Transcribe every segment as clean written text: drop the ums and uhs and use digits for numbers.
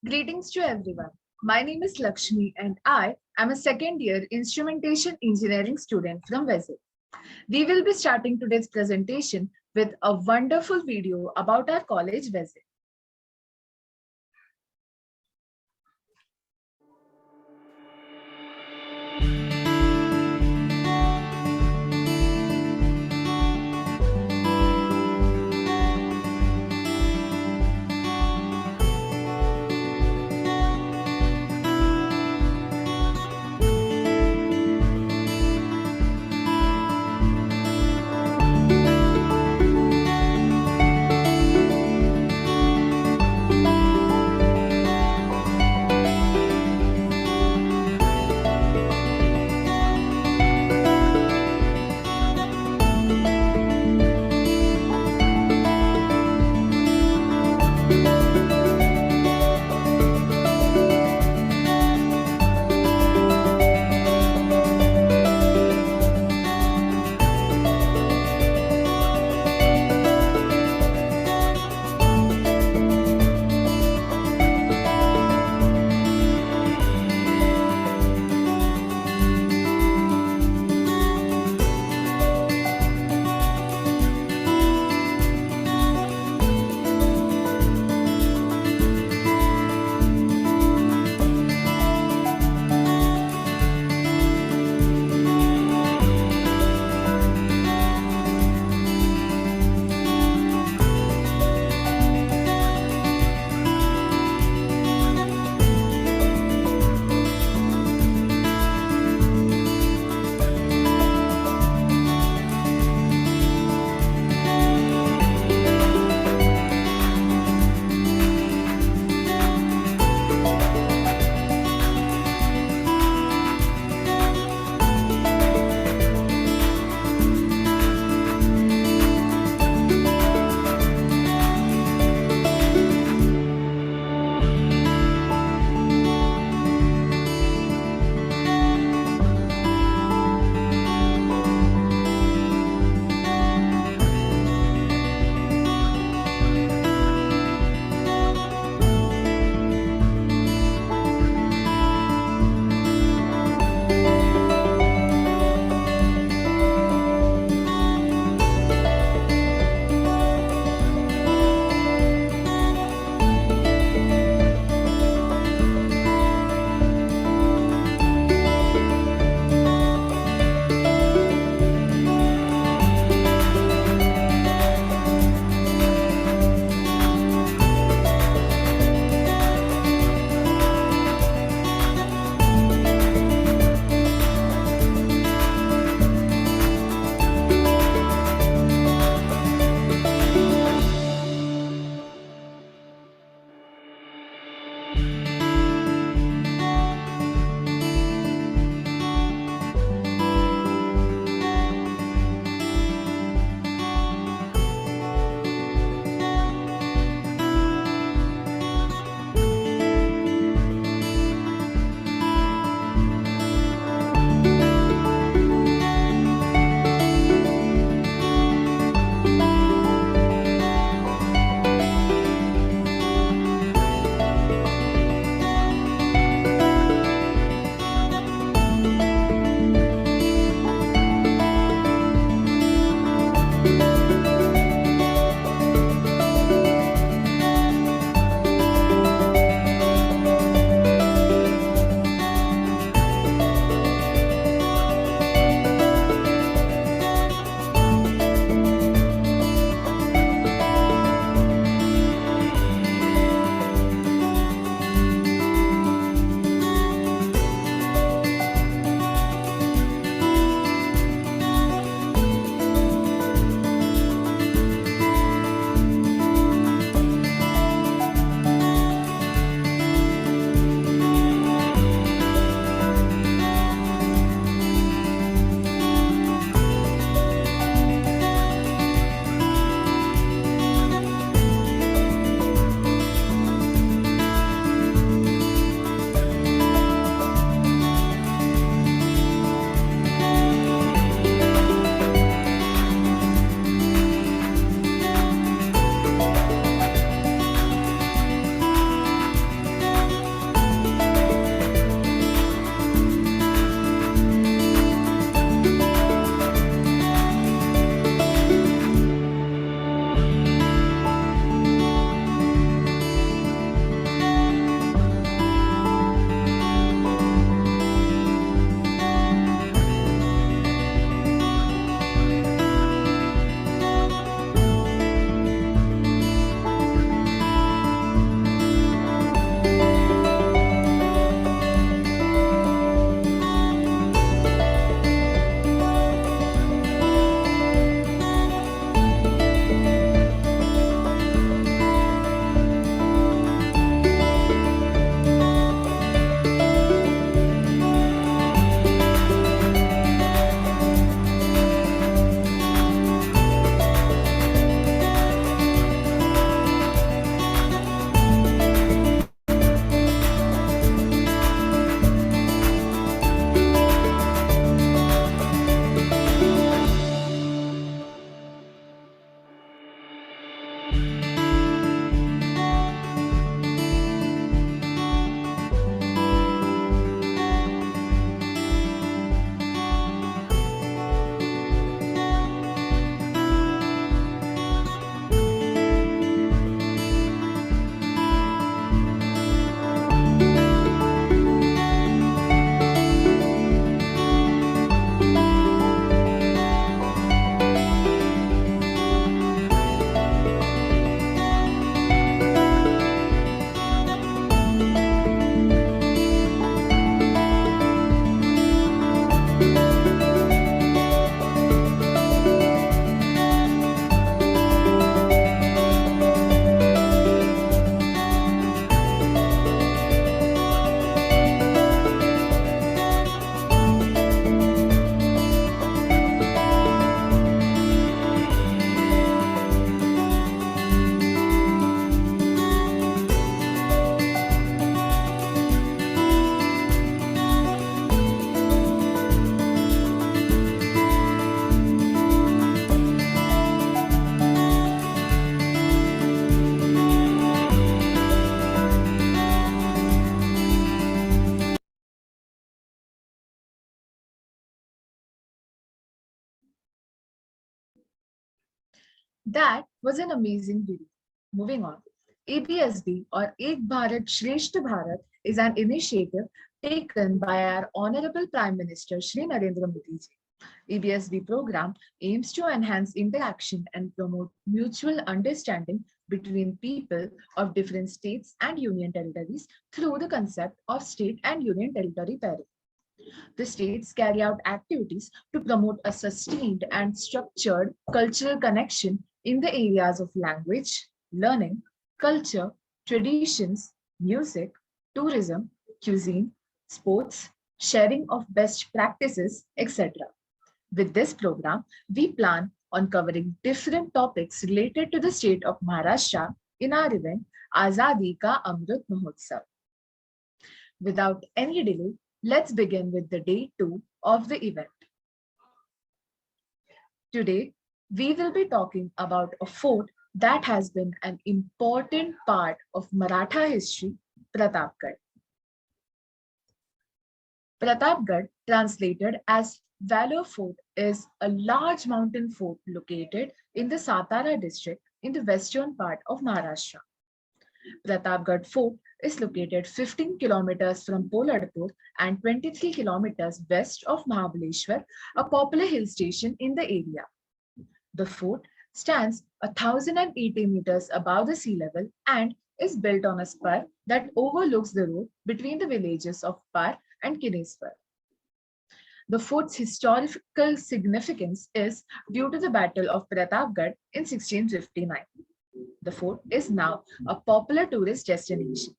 Greetings to everyone. My name is Lakshmi and I am a second year instrumentation engineering student from VESIT. We will be starting today's presentation with a wonderful video about our college VESIT. That was an amazing video. Moving on. EBSB or Ek Bharat Shreshth Bharat is an initiative taken by our Honorable Prime Minister Shri Narendra Modi ji. EBSB program aims to enhance interaction and promote mutual understanding between people of different states and union territories through the concept of state and union territory parity. The states carry out activities to promote a sustained and structured cultural connection in the areas of language, learning, culture, traditions, music, tourism, cuisine, sports, sharing of best practices, etc. With this program, we plan on covering different topics related to the state of Maharashtra in our event Azadi Ka Amrit Mahotsav. Without any delay, let's begin with the day 2 of the event. Today, we will be talking about a fort that has been an important part of Maratha history, Pratapgarh. Pratapgarh, translated as Valor Fort, is a large mountain fort located in the Satara district in the western part of Maharashtra. Pratapgarh Fort is located 15 kilometers from Poladpur and 23 kilometers west of Mahabaleshwar, a popular hill station in the area. The fort stands 1,080 meters above the sea level and is built on a spur that overlooks the road between the villages of Par and Kineswar. The fort's historical significance is due to the Battle of Pratapgarh in 1659. The fort is now a popular tourist destination.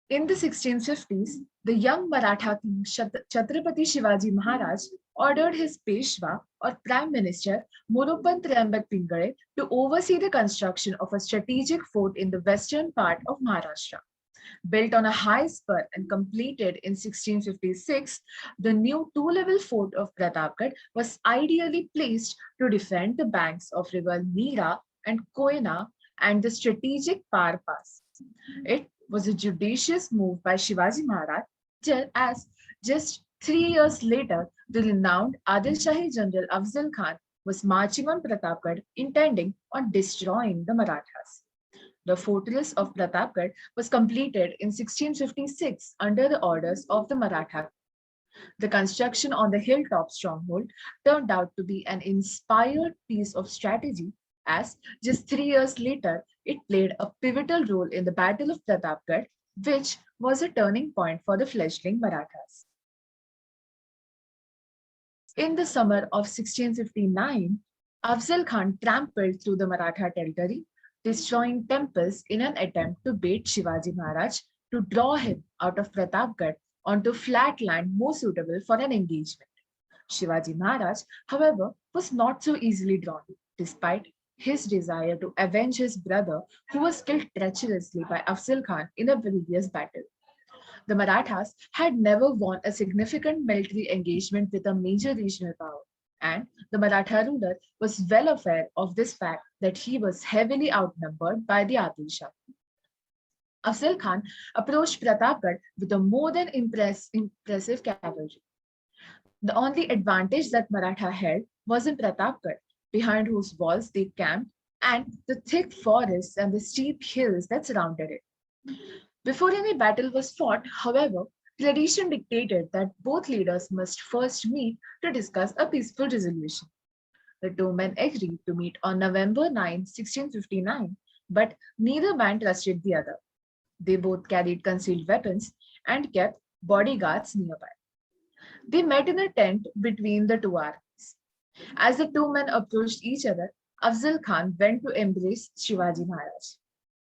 In the 1650s, the young Maratha king Chhatrapati Shivaji Maharaj ordered his Peshwa or Prime Minister Moroppan Triambak Pingale to oversee the construction of a strategic fort in the western part of Maharashtra. Built on a high spur and completed in 1656, the new two-level fort of Pratapgarh was ideally placed to defend the banks of river Neera and Koyna and the strategic Par Pass. It was a judicious move by Shivaji Maharaj, as just 3 years later, the renowned Adil Shahi General Afzal Khan was marching on Pratapgarh, intending on destroying the Marathas. The fortress of Pratapgarh was completed in 1656 under the orders of the Maratha. The construction on the hilltop stronghold turned out to be an inspired piece of strategy, as just 3 years later, it played a pivotal role in the Battle of Pratapgarh, which was a turning point for the fledgling Marathas. In the summer of 1659, Afzal Khan trampled through the Maratha territory, destroying temples in an attempt to bait Shivaji Maharaj to draw him out of Pratapgarh onto flat land more suitable for an engagement. Shivaji Maharaj, however, was not so easily drawn, despite his desire to avenge his brother, who was killed treacherously by Afzal Khan in a previous battle. The Marathas had never won a significant military engagement with a major regional power, and the Maratha ruler was well aware of this fact that he was heavily outnumbered by the Adil Shah. Afzal Khan approached Pratapgarh with a more than impressive cavalry. The only advantage that Maratha had was in Pratapgarh, behind whose walls they camped, and the thick forests and the steep hills that surrounded it. Before any battle was fought, however, tradition dictated that both leaders must first meet to discuss a peaceful resolution. The two men agreed to meet on November 9, 1659, but neither man trusted the other. They both carried concealed weapons and kept bodyguards nearby. They met in a tent between the two armies. As the two men approached each other, Afzal Khan went to embrace Shivaji Maharaj.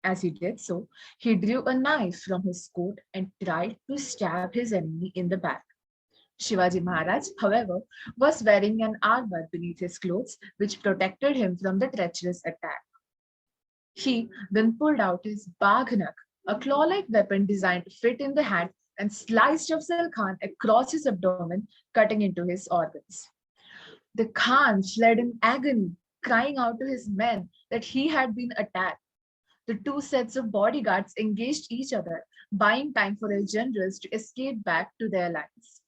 As he did so, he drew a knife from his coat and tried to stab his enemy in the back. Shivaji Maharaj, however, was wearing an armor beneath his clothes which protected him from the treacherous attack. He then pulled out his Baghanak, a claw-like weapon designed to fit in the hand, and sliced Afzal Khan across his abdomen, cutting into his organs. The Khan fled in agony, crying out to his men that he had been attacked. The two sets of bodyguards engaged each other, buying time for their generals to escape back to their lines.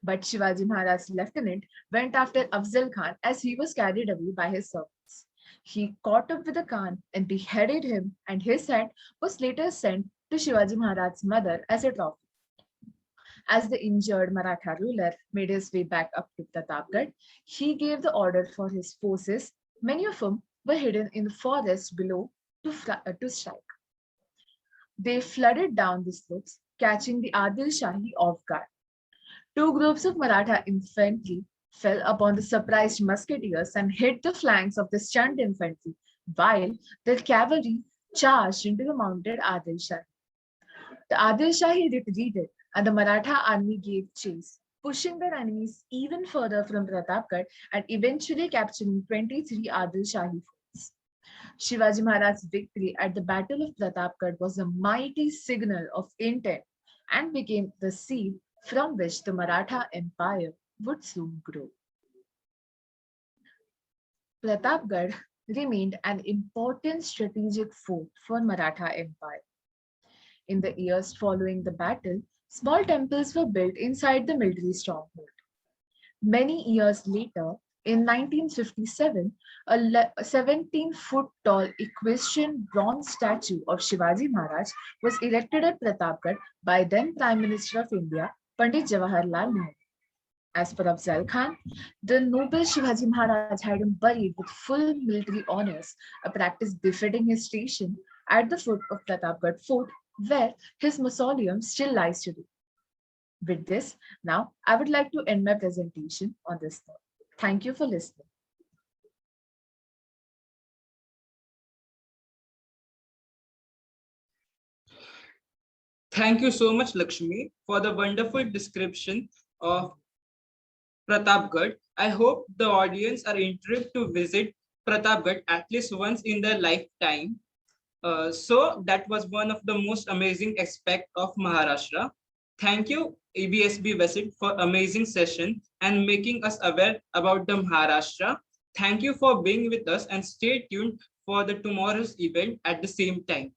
But Shivaji Maharaj's lieutenant went after Afzal Khan as he was carried away by his servants. He caught up with the Khan and beheaded him, and his head was later sent to Shivaji Maharaj's mother as a trophy. As the injured Maratha ruler made his way back up to Pratapgarh, he gave the order for his forces, many of whom were hidden in the forest below, to strike. They flooded down the slopes, catching the Adil Shahi off guard. Two groups of Maratha infantry fell upon the surprised musketeers and hit the flanks of the stunned infantry, while the cavalry charged into the mounted Adil Shahi. The Adil Shahi retreated, and the Maratha army gave chase, pushing their enemies even further from Pratapgarh and eventually capturing 23 Adil Shahi forts. Shivaji Maharaj's victory at the Battle of Pratapgarh was a mighty signal of intent and became the seed from which the Maratha Empire would soon grow. Pratapgarh remained an important strategic fort for Maratha Empire. In the years following the battle, small temples were built inside the military stronghold. Many years later, in 1957, a 17-foot tall equestrian bronze statue of Shivaji Maharaj was erected at Pratapgarh by then Prime Minister of India, Pandit Jawaharlal Nehru. As per Afzal Khan, the noble Shivaji Maharaj had him buried with full military honors, a practice befitting his station at the foot of Pratapgarh Fort, where his mausoleum still lies today. With this, now I would like to end my presentation on this note. Thank you for listening. Thank you so much, Lakshmi, for the wonderful description of Pratapgarh. I hope the audience are intrigued to visit Pratapgarh at least once in their lifetime. So that was one of the most amazing aspects of Maharashtra. Thank you, EBSB VESIT, for amazing session and making us aware about the Maharashtra. Thank you for being with us and stay tuned for the tomorrow's event at the same time.